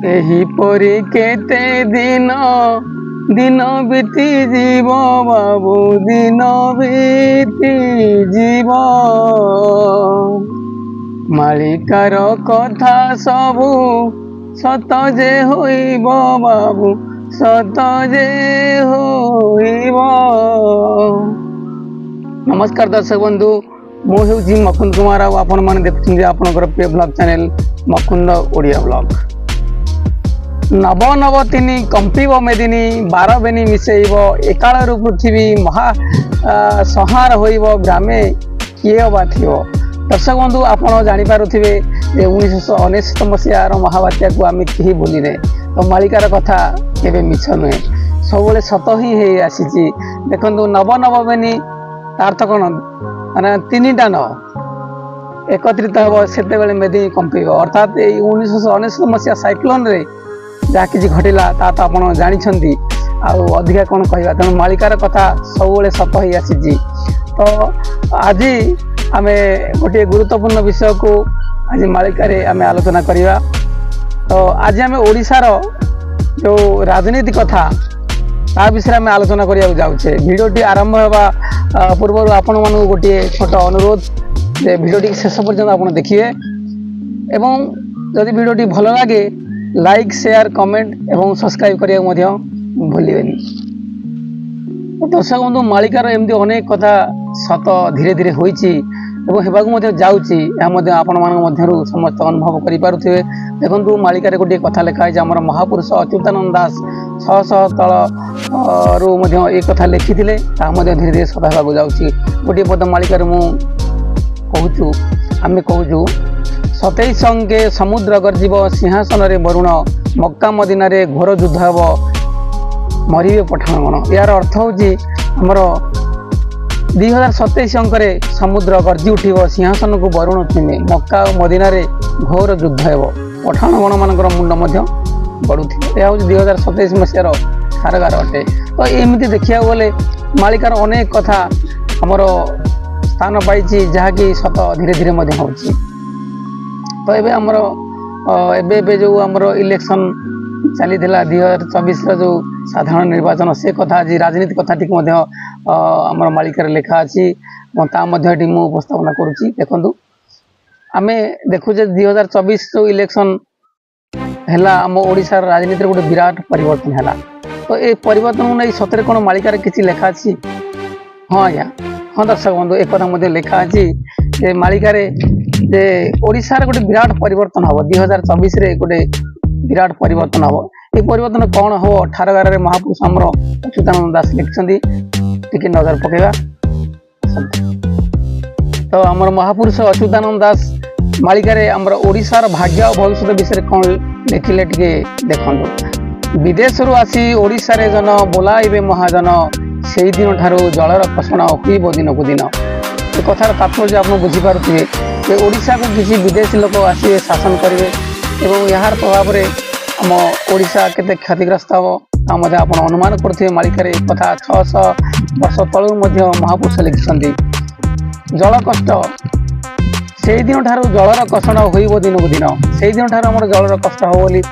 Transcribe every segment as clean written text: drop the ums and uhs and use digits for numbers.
एहीपरि केते दिन दिन बीती जीव बाबू दिन बीती जीव मालिकार कथा सबू सत जे होइब बाबू सत जे होइब। नमस्कार दर्शक बंधु, मुझे मकुंद कुमार आपण मैंने देखुं आपंकर प्रिय blog channel Mukund Odia blog. नव नव तीन कंपिब मेदिनी 12 बेनी मिसेब एकालू पृथ्वी महा संहार होइब ग्रामे किए बा थो। दर्शक बंधु आपड़ जापारे 1999 मसीहार महाबात्या को आम कहीं भूलिने तो मालिकार कथा केवे मिछ नुहे सब सत ही आसी। देखु नव नव बेनी अर्थ कौन माने 3टा न एकत्रित हम से मेदिनी कंपिब अर्थात 1999 मसीहा साइक्लोन रे जहाँ कि घटला ता तो आप जानते अधिका कौन कह तेणु मालिकार कथा सब सत ही आसी। तो आज आम गोटे गुरुत्वपूर्ण विषय को आज मालिकार आम आलोचना करवा। तो आज आम ओडिशार जो राजनीति कथा ता विषय में आलोचना करने जाऊे। भिडियोटी आरंभ होगा पूर्व आपण मानू गोटे छोट अनुरोध जे भिडियोटी शेष पर्यंत आप देखिए एवं जदि भिडियोटी भल लगे लाइक शेयर कमेंट एवं सब्सक्राइब करने भूलें। दर्शक बंधु मालिकार एमती अनेक कथा सत धीरे धीरे होइछि एवं हेबाकु जाउछि आपण मानक समस्त अनुभव करें। देखु मालिकार गोटे कथा लिखा है आम महापुरुष अच्युतानंद दास शह शह तल रू एक कथा लिखी धीरे धीरे सदा होगा जाऊँगी। गोटे पद मालिकार मु कहूँ आम कहूँ 27 अंगे समुद्र गर्जीव सिंहासन रे वरुण मक्का मदीना रे घोर युद्ध हेब मरिबे पठाणगण। यार अर्थ होची हमर 2027 अंकरे समुद्र गर्जी उठिब सिंहासन को वरुण छुइबे मक्का मदीना रे घोर युद्ध हेब पठाणगण मानकर मुंड बढ़ुथिबे। यह हूँ 2027 मसीहार कारागार अटे। तो एमती देखा गले मालिकार अनेक कथा हमर स्थान पाई जहाँकि सत धीरे धीरे होची। तो ये आमर एबे जो आमर इलेक्शन चली 2024 जो साधारण निर्वाचन से कथा आज राजनीति कथा टी आमर मालिकार लेखा अच्छी मुझे उपस्थापना करुँची। देखु आम देखुचे 2024 जो इलेक्शन है आम ओडिशार राजनीति गोटे विराट परिवर्तन है। तो ये परिवर्तन को नहीं सतरे कौन मालिकार किसी लेखा अच्छी। हाँ आज्ञा हाँ दर्शक बंधु एक कथा लेखा अच्छी मालिकार जे ओडिशार गोटे विराट परिवर्तन हम 2024 रे गोटे विराट परिवर्तन हम। ये परिवर्तन कौन हम ठारगार महापुरुष आमर अच्युतानंद दास लिखिं टिके नजर पकेगा। तो आमर महापुरुष अच्युतानंद दास मालिकार आमर ओडिशार भाग्य और भविष्य विषय कौन लिखिले टिके देखु। विदेश रु आसी ओडिशा रे जन बोलाइबे महाजन से दिन ठारू जलर कषण हुईब दिन को दिन। ये कथार तात्पर्य आप बुझीपारे जे ओडिशा को किसी विदेशी लोक आसवे शासन करेंगे एवं यार प्रभाव में आम ओडिशा केते क्षतिग्रस्त हम आप अनुमान करुवे। मालिकार कथा 600 वर्ष तलू महापुरुष लिखिं जल कष्ट से दिन ठारू जलर कषण होइब दिन को दिन से दिन ठारू आम जलर कष्ट हो बोली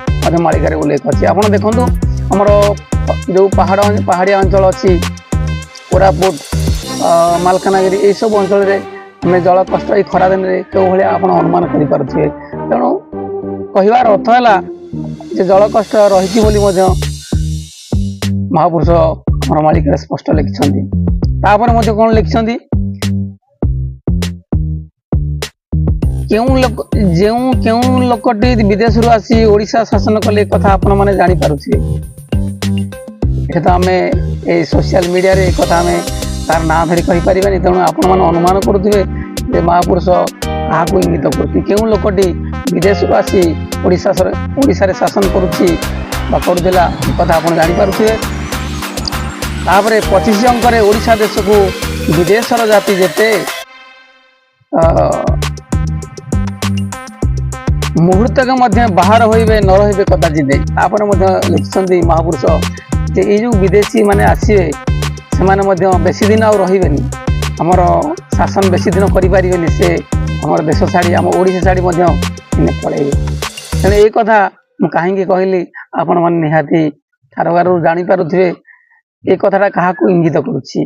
मालिकार उल्लेख अच्छी। आप देखु आमर जो पहाड़िया अंचल अच्छी कोरापुट मालकानगिरी यह सब अंचल आम जल कष्ट ये खरा दिन में क्यों भाई आप अनुमान करें। तेणु कहबार अर्थ है जल कष्ट रही महापुरुष आम मालिकार स्पष्ट लिखिं। कौन लिखिं क्यों लोकटी विदेश रु आसी ओडिशा शासन कले कथा आपण मैंने जापारे। तो आम ये सोशल मीडिया रे कथा आम तार ना धरी कहीपर। तेणु आपण मैंने अनुमान करुवे महापुरुष क्या इंगित कर क्यों लोकटी विदेश रु आसी ओडिशा रे शासन करुला कथा आप जापारे। 25 अंकरे ओडिशा देश को विदेशर जाति जेते मुहूर्तक बाहर होइबे न रहिबे कदाचित। लिखिं महापुरुष जे ये जो विदेशी माने आसीबे से बेसी दिन आ रहिबेनी आमर शासन बेसी दिन करें से आम देश छाड़ी आम ओडिशा छाड़ी पलैबे। तेणु ये कथा ମୁଁ କାହିଁକି କହିଲି ଆପଣମାନେ ନିହାତି ଠାରଗାରରୁ ଜାଣିପାରୁଥିବେ ଏ କଥାଟା କାହାକୁ ଇଙ୍ଗିତ କରୁଛି।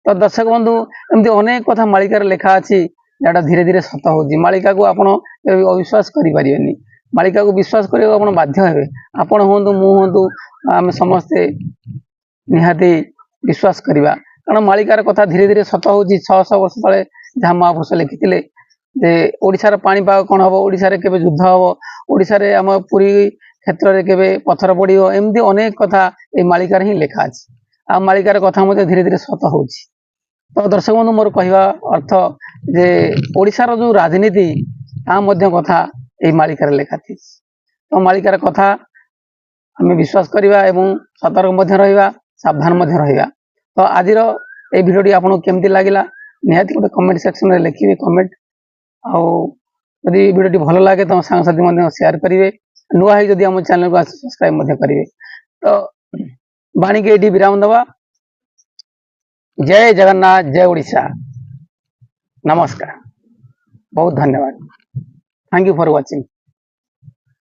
ତ ଦର୍ଶକ ବନ୍ଧୁ ଏମିତି ଅନେକ କଥା ମାଳିକାରେ ଲେଖା ଅଛି ଯାହାଟା ଧୀରେ ଧୀରେ ସତ ହେଉଛି। ମାଳିକାକୁ ଆପଣ କେବେ ଅବିଶ୍ୱାସ କରିପାରିବେନି। ମାଳିକାକୁ ବିଶ୍ୱାସ କରିବାକୁ ଆପଣ ବାଧ୍ୟ ହେବେ। ଆପଣ ହୁଅନ୍ତୁ, ମୁଁ ହୁଅନ୍ତୁ, ଆମେ ସମସ୍ତେ ନିହାତି ବିଶ୍ୱାସ କରିବା, କାରଣ ମାଳିକାର କଥା ଧୀରେ ଧୀରେ ସତ ହେଉଛି। 600 ବର୍ଷ ତଳେ ଯାହା ମହାପୁରୁଷ ଲେଖିଥିଲେ ଯେ ଓଡ଼ିଶାର ପାଣିପାଗ କ'ଣ ହେବ, ଓଡ଼ିଶାରେ କେବେ ଯୁଦ୍ଧ ହେବ, ଓଡ଼ିଶାରେ ଆମ ପୁରୀ କ୍ଷେତ୍ରରେ କେବେ ପଥର ପଡ଼ିବ, ଏମିତି ଅନେକ କଥା ଏଇ ମାଳିକାରେ ହିଁ ଲେଖା ଅଛି। ଆଉ ମାଳିକାର କଥା ମଧ୍ୟ ଧୀରେ ଧୀରେ ସତ ହେଉଛି। ତ ଦର୍ଶକ ବନ୍ଧୁ ମୋର କହିବା ଅର୍ଥ ଯେ ଓଡ଼ିଶାର ଯେଉଁ ରାଜନୀତି ତା ମଧ୍ୟ କଥା ଏଇ ମାଳିକାରେ ଲେଖା ଅଛି। ତ ମାଳିକାର କଥା ଆମେ ବିଶ୍ୱାସ କରିବା ଏବଂ ସତର୍କ ମଧ୍ୟ ରହିବା, ସାବଧାନ ମଧ୍ୟ ରହିବା। ତ ଆଜିର এই ଭିଡ଼ିଓଟି ଆପଣଙ୍କୁ କେମିତି ଲାଗିଲା ନିହାତି ଗୋଟେ କମେଣ୍ଟ ସେକ୍ସନରେ ଲେଖିବେ କମେଣ୍ଟ। ଆଉ ଯଦି ଭିଡ଼ିଓଟି ଭଲ ଲାଗେ ତମ ସାଙ୍ଗସାଥି ମଧ୍ୟ ସେୟାର କରିବେ। ନୂଆ ହେଇ ଯଦି ଆମ ଚ୍ୟାନେଲକୁ ଆସି ସବସ୍କ୍ରାଇବ ମଧ୍ୟ କରିବେ। ତ ବାଣୀକି ଏଇଠି ବିରାମ ଦେବା। जय जगन्नाथ, जय उड़ीसा, नमस्कार, बहुत धन्यवाद, थैंक यू फॉर वाचिंग।